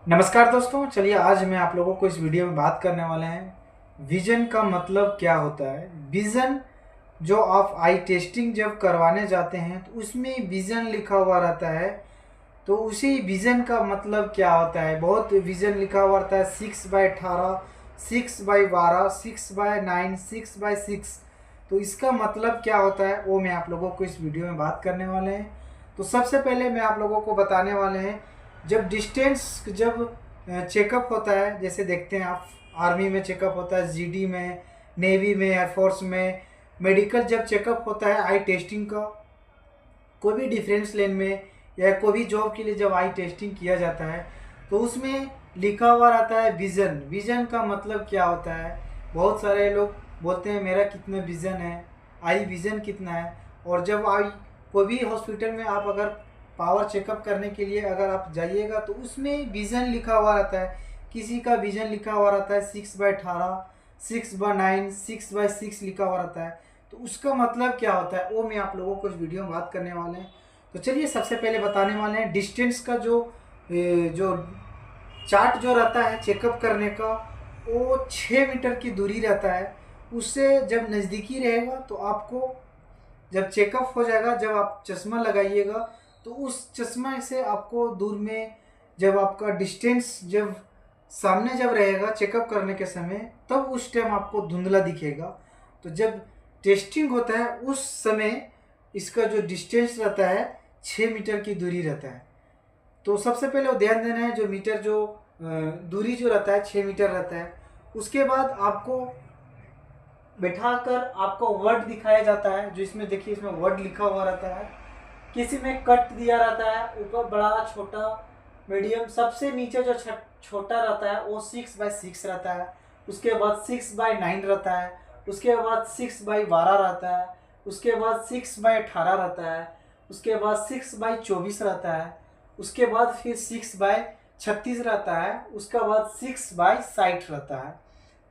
नमस्कार दोस्तों, चलिए आज मैं आप लोगों को इस वीडियो में बात करने वाले हैं विज़न का मतलब क्या होता है। विज़न जो आप आई टेस्टिंग जब करवाने जाते हैं तो उसमें विज़न लिखा हुआ रहता है। तो उसी विज़न का मतलब क्या होता है, बहुत विज़न लिखा हुआ रहता है 6/18, 6/12, 6/9, 6/6। तो इसका मतलब क्या होता है वो मैं आप लोगों को इस वीडियो में बात करने वाले हैं। तो सबसे पहले मैं आप लोगों को बताने वाले हैं, जब डिस्टेंस जब चेकअप होता है, जैसे देखते हैं आप आर्मी में चेकअप होता है, जीडी में, नेवी में, एयरफोर्स में, मेडिकल जब चेकअप होता है आई टेस्टिंग का, कोई भी डिफेंस लेन में या कोई भी जॉब के लिए जब आई टेस्टिंग किया जाता है तो उसमें लिखा हुआ रहता है विज़न। विज़न का मतलब क्या होता है, बहुत सारे लोग बोलते हैं मेरा कितना विज़न है, आई विज़न कितना है। और जब आई कोई भी हॉस्पिटल में आप अगर पावर चेकअप करने के लिए अगर आप जाइएगा तो उसमें विज़न लिखा हुआ रहता है। किसी का विज़न लिखा हुआ रहता है 6/18, 6/9, 6/6 लिखा हुआ रहता है। तो उसका मतलब क्या होता है वो मैं आप लोगों को इस वीडियो में बात करने वाले हैं। तो चलिए सबसे पहले बताने वाले हैं डिस्टेंस का जो चार्ट जो रहता है चेकअप करने का, वो 6 मीटर की दूरी रहता है। उससे जब नज़दीकी रहेगा तो आपको जब चेकअप हो जाएगा, जब आप चश्मा लगाइएगा तो उस चश्मा से आपको दूर में जब आपका डिस्टेंस जब सामने जब रहेगा चेकअप करने के समय, तब उस टाइम आपको धुंधला दिखेगा। तो जब टेस्टिंग होता है उस समय इसका जो डिस्टेंस रहता है 6 मीटर की दूरी रहता है। तो सबसे पहले वो ध्यान देना है, जो मीटर जो दूरी जो रहता है 6 मीटर रहता है। उसके बाद आपको बैठाकर आपको वर्ड दिखाया जाता है, जो इसमें देखिए इसमें वर्ड लिखा हुआ रहता है। किसी में कट दिया रहता है, ऊपर बड़ा छोटा मीडियम, सबसे नीचे जो छोटा रहता है वो 6/6 रहता है। उसके बाद 6/9 रहता है, उसके बाद 6/12 रहता है, उसके बाद 6/18 रहता है, उसके बाद 6/24 रहता है, उसके बाद फिर 6/36 रहता है, उसका बाद 6/60 रहता है।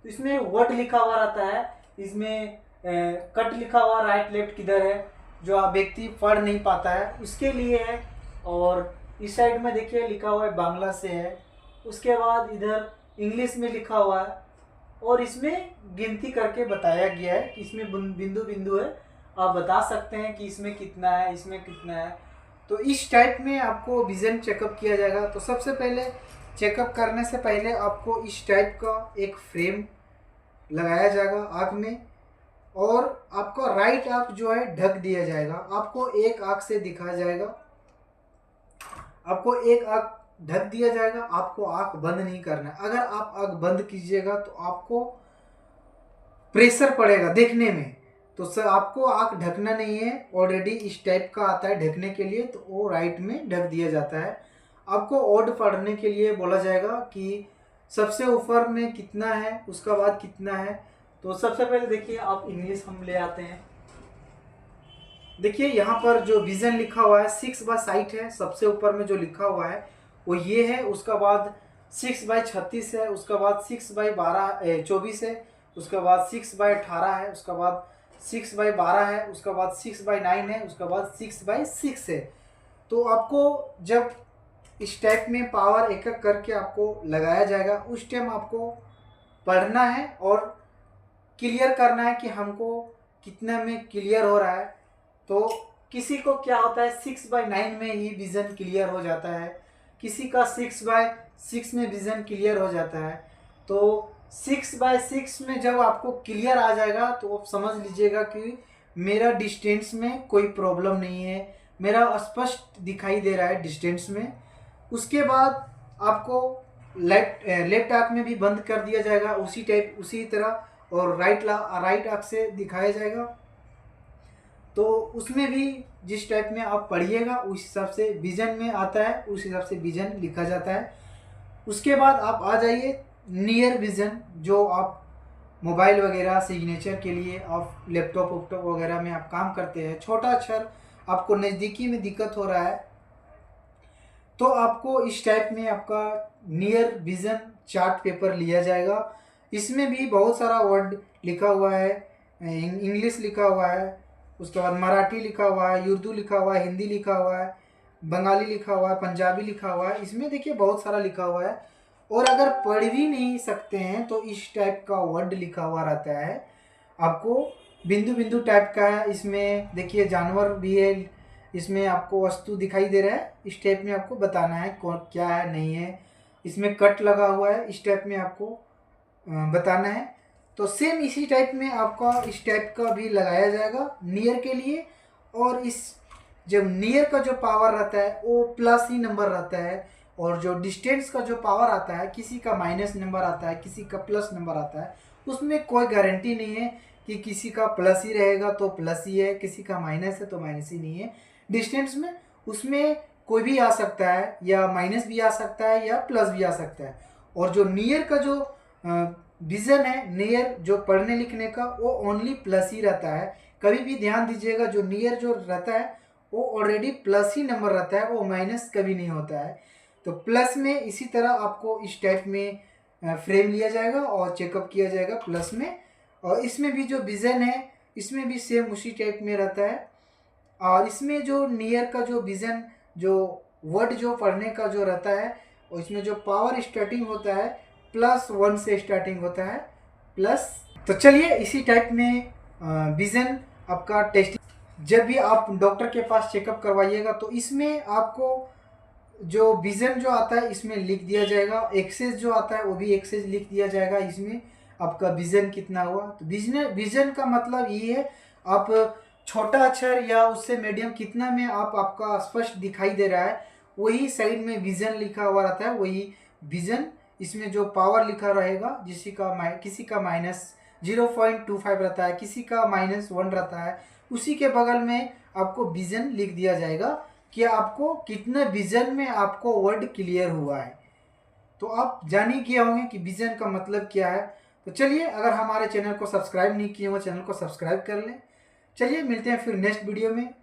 तो इसमें वर्ड लिखा हुआ रहता है। इसमें कट लिखा हुआ राइट लेफ्ट किधर है, जो आप व्यक्ति पढ़ नहीं पाता है उसके लिए है। और इस साइड में देखिए लिखा हुआ है बांग्ला से है। उसके बाद इधर इंग्लिश में लिखा हुआ है और इसमें गिनती करके बताया गया है कि इसमें बिंदु बिंदु है, आप बता सकते हैं कि इसमें कितना है, इसमें कितना है। तो इस टाइप में आपको विज़न चेकअप किया जाएगा। तो सबसे पहले चेकअप करने से पहले आपको इस टाइप का एक फ्रेम लगाया जाएगा आँख में, और आपका राइट आँख जो है ढक दिया जाएगा। आपको एक आँख से दिखाया जाएगा, आपको एक आँख ढक दिया जाएगा, आपको आँख बंद नहीं करना है। अगर आप आँख बंद कीजिएगा तो आपको प्रेशर पड़ेगा देखने में। तो सर आपको आँख ढकना नहीं है, ऑलरेडी इस टाइप का आता है ढकने के लिए, तो वो राइट में ढक दिया जाता है। आपको ऑड पढ़ने के लिए बोला जाएगा कि सबसे ऊपर में कितना है, उसका बाद कितना है। तो सबसे पहले देखिए आप इंग्लिश हम ले आते हैं। देखिए यहाँ पर जो विज़न लिखा हुआ है 6/60 है, सबसे ऊपर में जो लिखा हुआ है वो ये है। उसका बाद 6/36 है, उसका बाद 6/24 है, उसका बाद 6/18 है, उसका बाद 6/12 है, उसका बाद 6/9 है, उसका बाद 6/6 है। तो आपको जब इस टाइप में पावर एक एक करके आपको लगाया जाएगा, उस टाइम आपको पढ़ना है और क्लियर करना है कि हमको कितने में क्लियर हो रहा है। तो किसी को क्या होता है 6/9 में ही विज़न क्लियर हो जाता है, किसी का 6/6 में विज़न क्लियर हो जाता है। तो 6/6 में जब आपको क्लियर आ जाएगा तो आप समझ लीजिएगा कि मेरा डिस्टेंस में कोई प्रॉब्लम नहीं है, मेरा स्पष्ट दिखाई दे रहा है डिस्टेंस में। उसके बाद आपको लेफ्ट आँख में भी बंद कर दिया जाएगा उसी टाइप उसी तरह, और राइट आँख से दिखाया जाएगा। तो उसमें भी जिस टाइप में आप पढ़िएगा उस हिसाब से विज़न में आता है, उस हिसाब से विज़न लिखा जाता है। उसके बाद आप आ जाइए नियर विज़न, जो आप मोबाइल वगैरह सिग्नेचर के लिए आप लैपटॉप वैपटॉप वगैरह में आप काम करते हैं, छोटा अक्षर आपको नज़दीकी में दिक्कत हो रहा है, तो आपको इस टाइप में आपका नियर विज़न चार्ट पेपर लिया जाएगा। इसमें भी बहुत सारा वर्ड लिखा हुआ है, इंग्लिश लिखा हुआ है, उसके बाद मराठी लिखा हुआ है, उर्दू लिखा हुआ है, हिंदी लिखा हुआ है, बंगाली लिखा हुआ है, पंजाबी लिखा हुआ है, इसमें देखिए बहुत सारा लिखा हुआ है। और अगर पढ़ भी नहीं सकते हैं तो इस टाइप का वर्ड लिखा हुआ रहता है, आपको बिंदु बिंदु टाइप का है। इसमें देखिए जानवर भी है, इसमें आपको वस्तु दिखाई दे रहा है, इस टाइप में आपको बताना है कौन क्या है नहीं है। इसमें कट लगा हुआ है, इस टाइप में आपको बताना है। तो सेम इसी टाइप में आपका इस टाइप का भी लगाया जाएगा नियर के लिए। और इस जब नियर का जो पावर रहता है वो प्लस ही नंबर रहता है, और जो डिस्टेंस का जो पावर आता है, किसी का माइनस नंबर आता है, किसी का प्लस नंबर आता है, उसमें कोई गारंटी नहीं है कि किसी का प्लस ही रहेगा तो प्लस ही है, किसी का माइनस है तो माइनस ही नहीं है। डिस्टेंस में उसमें कोई भी आ सकता है, या माइनस भी आ सकता है या प्लस भी आ सकता है। और जो नियर का जो विजन है, नियर जो पढ़ने लिखने का, वो ओनली प्लस ही रहता है। कभी भी ध्यान दीजिएगा, जो नियर जो रहता है वो ऑलरेडी प्लस ही नंबर रहता है, वो माइनस कभी नहीं होता है। तो प्लस में इसी तरह आपको इस टाइप में फ्रेम लिया जाएगा और चेकअप किया जाएगा प्लस में। और इसमें भी जो विजन है, इसमें भी सेम उसी टाइप में रहता है। और इसमें जो नियर का जो विजन, जो वर्ड जो पढ़ने का जो रहता है, और इसमें जो पावर स्टार्टिंग होता है +1 से स्टार्टिंग होता है प्लस। तो चलिए इसी टाइप में विजन आपका टेस्ट, जब भी आप डॉक्टर के पास चेकअप करवाइएगा तो इसमें आपको जो विजन जो आता है इसमें लिख दिया जाएगा, एक्सेस जो आता है वो भी एक्सेस लिख दिया जाएगा, इसमें आपका विजन कितना हुआ। तो विजन का मतलब ये है, आप छोटा अक्षर या उससे मीडियम कितना में आपका स्पष्ट दिखाई दे रहा है, वही साइड में विजन लिखा हुआ रहता है, वही विजन। इसमें जो पावर लिखा रहेगा, किसी का -0.25 रहता है, किसी का -1 रहता है, उसी के बगल में आपको विजन लिख दिया जाएगा कि आपको कितने विजन में आपको वर्ड क्लियर हुआ है। तो आप जान ही किया होंगे कि विजन का मतलब क्या है। तो चलिए, अगर हमारे चैनल को सब्सक्राइब नहीं किए हो, चैनल को सब्सक्राइब कर लें। चलिए मिलते हैं फिर नेक्स्ट वीडियो में।